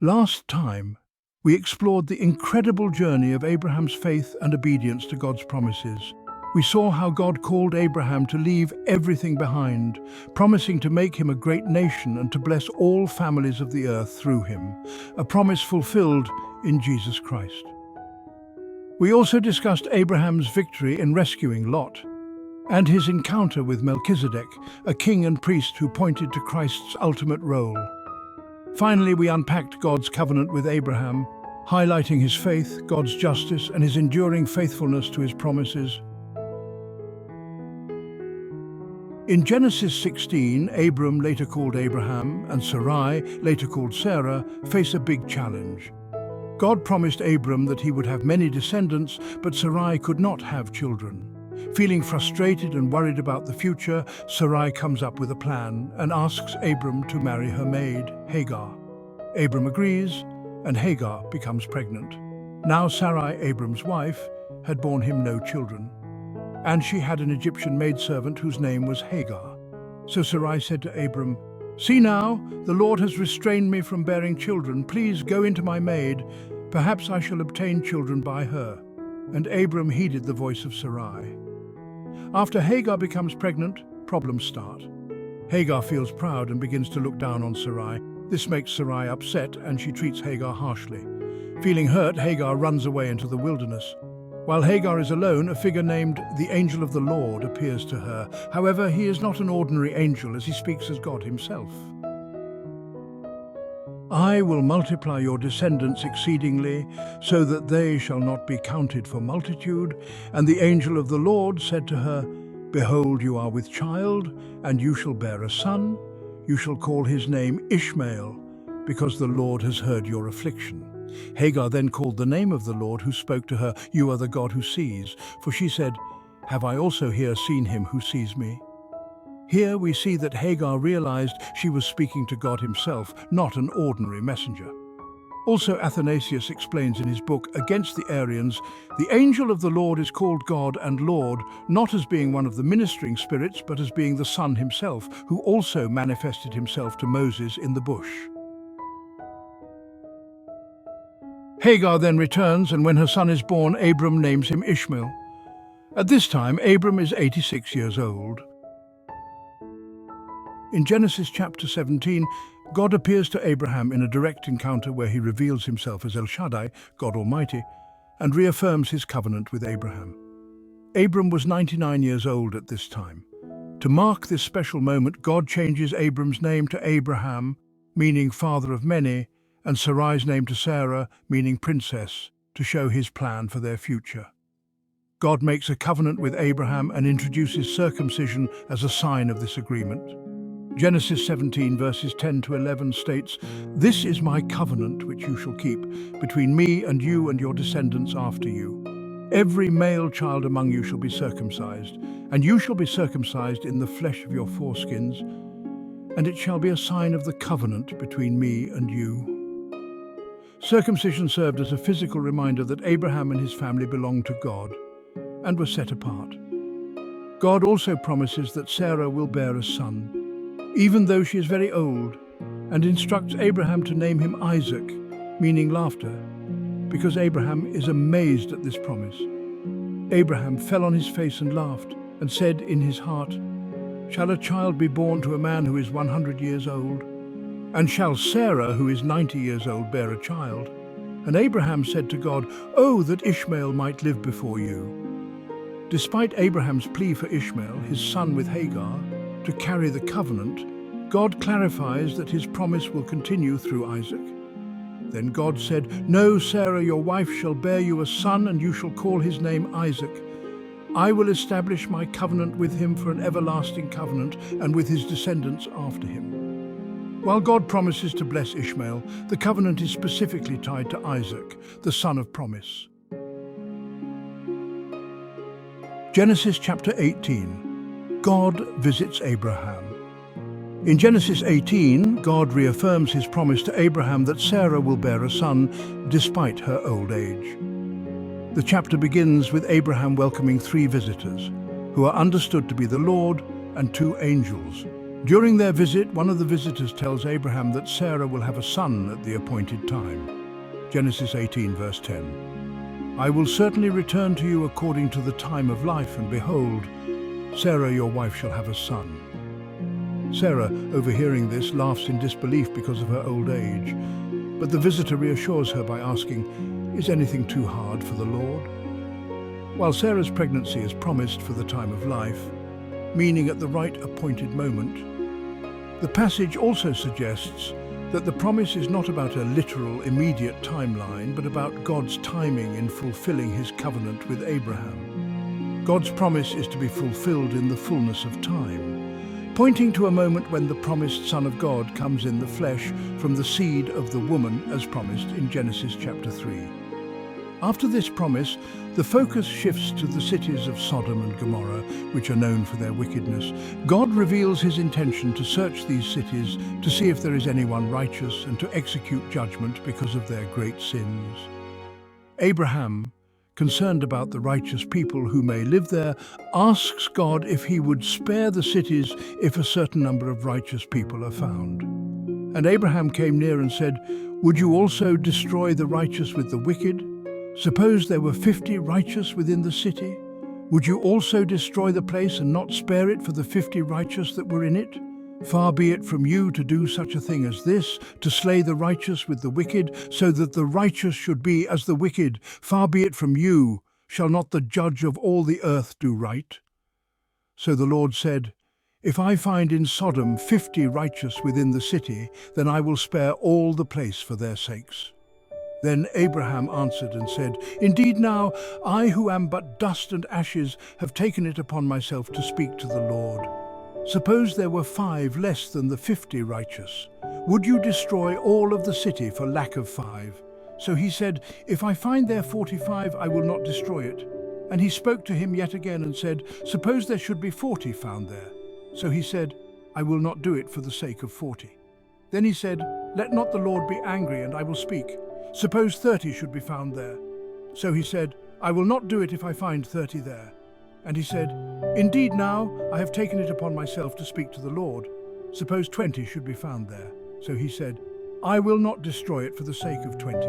Last time, we explored the incredible journey of Abraham's faith and obedience to God's promises. We saw how God called Abraham to leave everything behind, promising to make him a great nation and to bless all families of the earth through him, a promise fulfilled in Jesus Christ. We also discussed Abraham's victory in rescuing Lot and his encounter with Melchizedek, a king and priest who pointed to Christ's ultimate role. Finally, we unpacked God's covenant with Abraham, highlighting his faith, God's justice, and his enduring faithfulness to his promises. In Genesis 16, Abram, later called Abraham, and Sarai, later called Sarah, face a big challenge. God promised Abram that he would have many descendants, but Sarai could not have children. Feeling frustrated and worried about the future, Sarai comes up with a plan and asks Abram to marry her maid, Hagar. Abram agrees, and Hagar becomes pregnant. Now Sarai, Abram's wife, had borne him no children, and she had an Egyptian maidservant whose name was Hagar. So Sarai said to Abram, "See now, the Lord has restrained me from bearing children. Please go into my maid. Perhaps I shall obtain children by her." And Abram heeded the voice of Sarai. After Hagar becomes pregnant, problems start. Hagar feels proud and begins to look down on Sarai. This makes Sarai upset, and she treats Hagar harshly. Feeling hurt, Hagar runs away into the wilderness. While Hagar is alone, a figure named the Angel of the Lord appears to her. However, he is not an ordinary angel, as he speaks as God himself. "I will multiply your descendants exceedingly, so that they shall not be counted for multitude." And the angel of the Lord said to her, "Behold, you are with child, and you shall bear a son. You shall call his name Ishmael, because the Lord has heard your affliction." Hagar then called the name of the Lord who spoke to her, "You are the God who sees." For she said, "Have I also here seen him who sees me?" Here we see that Hagar realized she was speaking to God himself, not an ordinary messenger. Also, Athanasius explains in his book Against the Arians, the angel of the Lord is called God and Lord, not as being one of the ministering spirits, but as being the Son himself, who also manifested himself to Moses in the bush. Hagar then returns, and when her son is born, Abram names him Ishmael. At this time, Abram is 86 years old. In Genesis chapter 17, God appears to Abraham in a direct encounter where he reveals himself as El Shaddai, God Almighty, and reaffirms his covenant with Abraham. Abram was 99 years old at this time. To mark this special moment, God changes Abram's name to Abraham, meaning father of many, and Sarai's name to Sarah, meaning princess, to show his plan for their future. God makes a covenant with Abraham and introduces circumcision as a sign of this agreement. Genesis 17 verses 10 to 11 states, "This is my covenant which you shall keep between me and you and your descendants after you. Every male child among you shall be circumcised, and you shall be circumcised in the flesh of your foreskins, and it shall be a sign of the covenant between me and you." Circumcision served as a physical reminder that Abraham and his family belonged to God and were set apart. God also promises that Sarah will bear a son, even though she is very old, and instructs Abraham to name him Isaac, meaning laughter, because Abraham is amazed at this promise. Abraham fell on his face and laughed, and said in his heart, "Shall a child be born to a man who is 100 years old? And shall Sarah, who is 90 years old, bear a child?" And Abraham said to God, "Oh, that Ishmael might live before you." Despite Abraham's plea for Ishmael, his son with Hagar, to carry the covenant, God clarifies that his promise will continue through Isaac. Then God said, "No, Sarah, your wife shall bear you a son, and you shall call his name Isaac. I will establish my covenant with him for an everlasting covenant, and with his descendants after him." While God promises to bless Ishmael, the covenant is specifically tied to Isaac, the son of promise. Genesis chapter 18. God visits Abraham. In Genesis 18, God reaffirms his promise to Abraham that Sarah will bear a son despite her old age. The chapter begins with Abraham welcoming 3 visitors, who are understood to be the Lord and 2 angels, During their visit, one of the visitors tells Abraham that Sarah will have a son at the appointed time. Genesis 18, verse 10. I will certainly return to you according to the time of life, and behold, Sarah your wife shall have a son. Sarah, overhearing this, laughs in disbelief because of her old age. But the visitor reassures her by asking, is anything too hard for the Lord? While Sarah's pregnancy is promised for the time of life, meaning at the right appointed moment, the passage also suggests that the promise is not about a literal, immediate timeline, but about God's timing in fulfilling his covenant with Abraham. God's promise is to be fulfilled in the fullness of time, pointing to a moment when the promised Son of God comes in the flesh from the seed of the woman as promised in Genesis chapter 3. After this promise, the focus shifts to the cities of Sodom and Gomorrah, which are known for their wickedness. God reveals his intention to search these cities to see if there is anyone righteous and to execute judgment because of their great sins. Abraham, concerned about the righteous people who may live there, asks God if he would spare the cities if a certain number of righteous people are found. And Abraham came near and said, would you also destroy the righteous with the wicked? Suppose there were 50 righteous within the city. Would you also destroy the place and not spare it for the 50 righteous that were in it? Far be it from you to do such a thing as this, to slay the righteous with the wicked, so that the righteous should be as the wicked. Far be it from you. Shall not the judge of all the earth do right? So the Lord said, if I find in Sodom 50 righteous within the city, then I will spare all the place for their sakes. Then Abraham answered and said, indeed now, I who am but dust and ashes have taken it upon myself to speak to the Lord. Suppose there were 5 less than the 50 righteous. Would you destroy all of the city for lack of 5? So he said, if I find there 45, I will not destroy it. And he spoke to him yet again and said, suppose there should be 40 found there. So he said, I will not do it for the sake of 40. Then he said, let not the Lord be angry, and I will speak. Suppose 30 should be found there. So he said, I will not do it if I find 30 there. And he said, indeed now I have taken it upon myself to speak to the Lord. Suppose 20 should be found there. So he said, I will not destroy it for the sake of 20.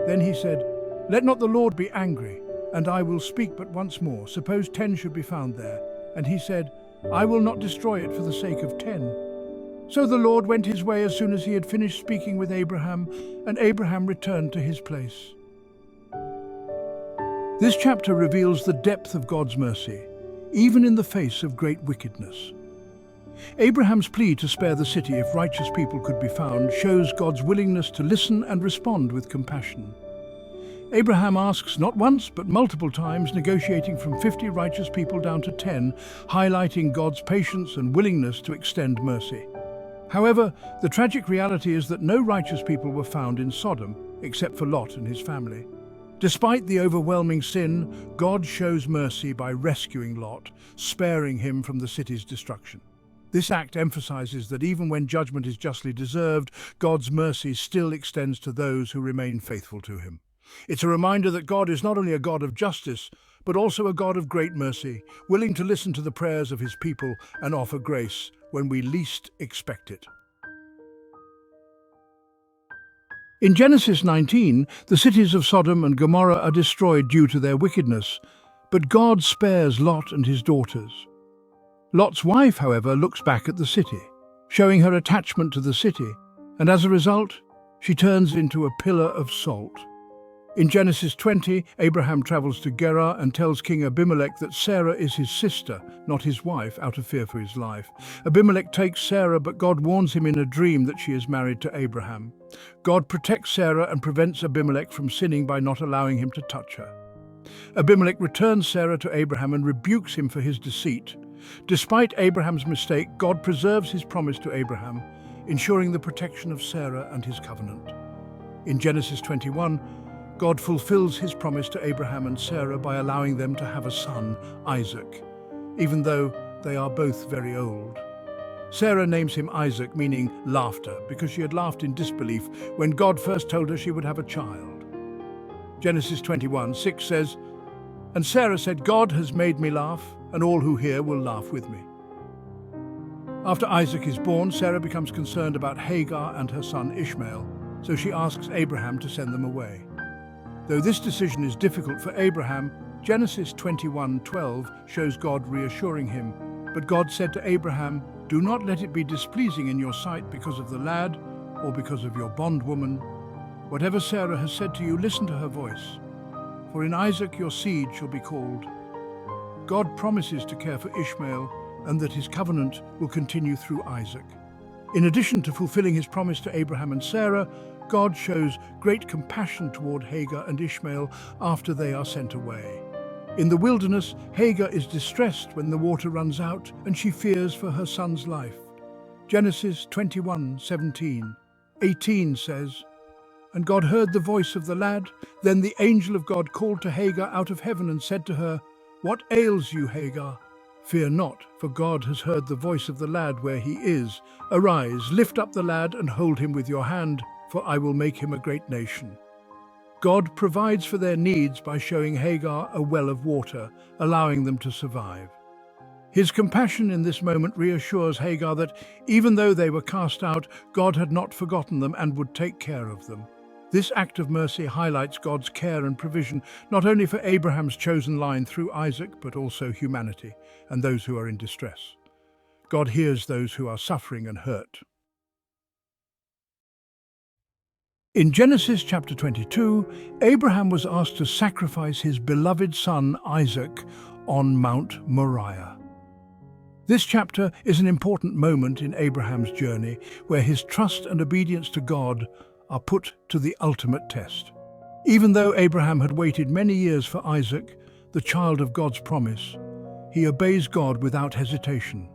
Then he said, let not the Lord be angry, and I will speak but once more. Suppose 10 should be found there. And he said, I will not destroy it for the sake of 10. So the Lord went his way as soon as he had finished speaking with Abraham, and Abraham returned to his place. This chapter reveals the depth of God's mercy, even in the face of great wickedness. Abraham's plea to spare the city if righteous people could be found shows God's willingness to listen and respond with compassion. Abraham asks not once but multiple times, negotiating from 50 righteous people down to 10, highlighting God's patience and willingness to extend mercy. However, the tragic reality is that no righteous people were found in Sodom, except for Lot and his family. Despite the overwhelming sin, God shows mercy by rescuing Lot, sparing him from the city's destruction. This act emphasizes that even when judgment is justly deserved, God's mercy still extends to those who remain faithful to him. It's a reminder that God is not only a God of justice, but also a God of great mercy, willing to listen to the prayers of his people and offer grace when we least expect it. In Genesis 19, the cities of Sodom and Gomorrah are destroyed due to their wickedness, but God spares Lot and his daughters. Lot's wife, however, looks back at the city, showing her attachment to the city, and as a result, she turns into a pillar of salt. In Genesis 20, Abraham travels to Gerar and tells King Abimelech that Sarah is his sister, not his wife, out of fear for his life. Abimelech takes Sarah, but God warns him in a dream that she is married to Abraham. God protects Sarah and prevents Abimelech from sinning by not allowing him to touch her. Abimelech returns Sarah to Abraham and rebukes him for his deceit. Despite Abraham's mistake, God preserves his promise to Abraham, ensuring the protection of Sarah and his covenant. In Genesis 21, God fulfills his promise to Abraham and Sarah by allowing them to have a son, Isaac, even though they are both very old. Sarah names him Isaac, meaning laughter, because she had laughed in disbelief when God first told her she would have a child. Genesis 21:6 says, and Sarah said, God has made me laugh, and all who hear will laugh with me. After Isaac is born, Sarah becomes concerned about Hagar and her son Ishmael, so she asks Abraham to send them away. Though this decision is difficult for Abraham, Genesis 21:12 shows God reassuring him. But God said to Abraham, "Do not let it be displeasing in your sight because of the lad or because of your bondwoman. Whatever Sarah has said to you, listen to her voice. For in Isaac your seed shall be called." God promises to care for Ishmael and that his covenant will continue through Isaac. In addition to fulfilling his promise to Abraham and Sarah, God shows great compassion toward Hagar and Ishmael after they are sent away. In the wilderness, Hagar is distressed when the water runs out and she fears for her son's life. Genesis 21:17-18 says, "And God heard the voice of the lad. Then the angel of God called to Hagar out of heaven and said to her, 'What ails you, Hagar? Fear not, for God has heard the voice of the lad where he is. Arise, lift up the lad and hold him with your hand, for I will make him a great nation.'" God provides for their needs by showing Hagar a well of water, allowing them to survive. His compassion in this moment reassures Hagar that even though they were cast out, God had not forgotten them and would take care of them. This act of mercy highlights God's care and provision, not only for Abraham's chosen line through Isaac, but also humanity and those who are in distress. God hears those who are suffering and hurt. In Genesis chapter 22, Abraham was asked to sacrifice his beloved son Isaac on Mount Moriah. This chapter is an important moment in Abraham's journey where his trust and obedience to God are put to the ultimate test. Even though Abraham had waited many years for Isaac, the child of God's promise, he obeys God without hesitation.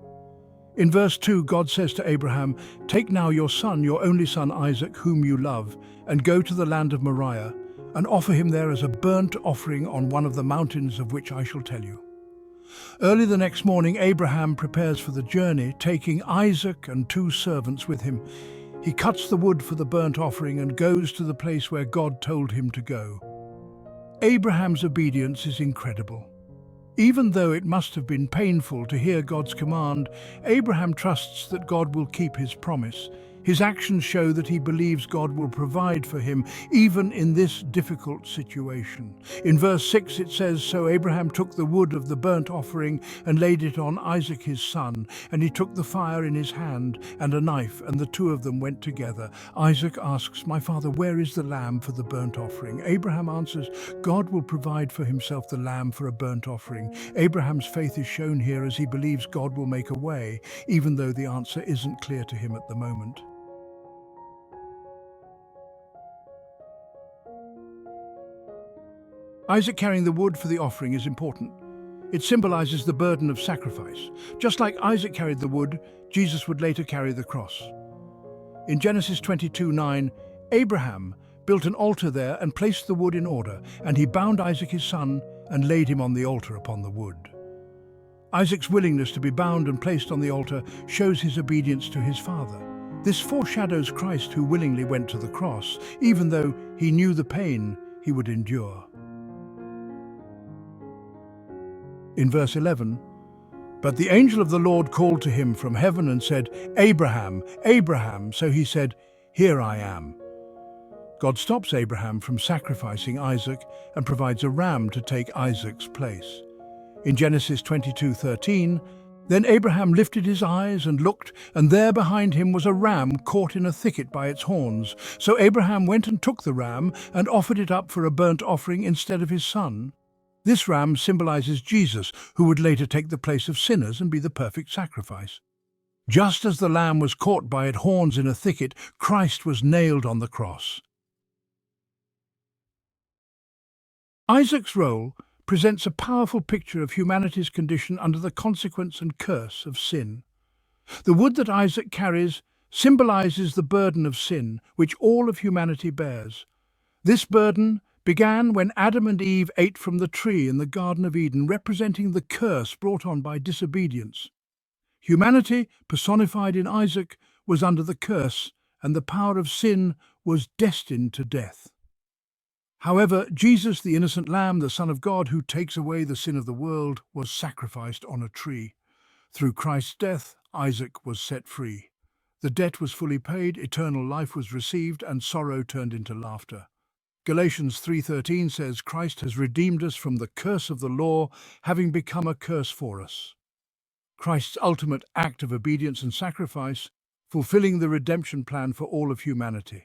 In verse 2, God says to Abraham, "Take now your son, your only son Isaac, whom you love, and go to the land of Moriah, and offer him there as a burnt offering on one of the mountains of which I shall tell you." Early the next morning, Abraham prepares for the journey, taking Isaac and 2 servants with him. He cuts the wood for the burnt offering and goes to the place where God told him to go. Abraham's obedience is incredible. Even though it must have been painful to hear God's command, Abraham trusts that God will keep his promise. His actions show that he believes God will provide for him, even in this difficult situation. In verse 6 it says, "So Abraham took the wood of the burnt offering and laid it on Isaac his son, and he took the fire in his hand and a knife, and the 2 of them went together." Isaac asks, "My father, where is the lamb for the burnt offering?" Abraham answers, "God will provide for himself the lamb for a burnt offering." Abraham's faith is shown here as he believes God will make a way, even though the answer isn't clear to him at the moment. Isaac carrying the wood for the offering is important. It symbolizes the burden of sacrifice. Just like Isaac carried the wood, Jesus would later carry the cross. In Genesis 22:9, Abraham built an altar there and placed the wood in order, and he bound Isaac his son and laid him on the altar upon the wood. Isaac's willingness to be bound and placed on the altar shows his obedience to his father. This foreshadows Christ, who willingly went to the cross, even though he knew the pain he would endure. In verse 11, "But the angel of the Lord called to him from heaven and said, 'Abraham, Abraham.' So he said, 'Here I am.'" God stops Abraham from sacrificing Isaac and provides a ram to take Isaac's place. In Genesis 22:13, "Then Abraham lifted his eyes and looked, and there behind him was a ram caught in a thicket by its horns. So Abraham went and took the ram and offered it up for a burnt offering instead of his son." This ram symbolizes Jesus, who would later take the place of sinners and be the perfect sacrifice. Just as the lamb was caught by its horns in a thicket, Christ was nailed on the cross. Isaac's role presents a powerful picture of humanity's condition under the consequence and curse of sin. The wood that Isaac carries symbolizes the burden of sin, which all of humanity bears. This burden began when Adam and Eve ate from the tree in the Garden of Eden, representing the curse brought on by disobedience. Humanity, personified in Isaac, was under the curse, and the power of sin was destined to death. However, Jesus, the innocent Lamb, the Son of God, who takes away the sin of the world, was sacrificed on a tree. Through Christ's death, Isaac was set free. The debt was fully paid, eternal life was received, and sorrow turned into laughter. Galatians 3:13 says, Christ has redeemed us from the curse of the law, having become a curse for us. Christ's ultimate act of obedience and sacrifice, fulfilling the redemption plan for all of humanity.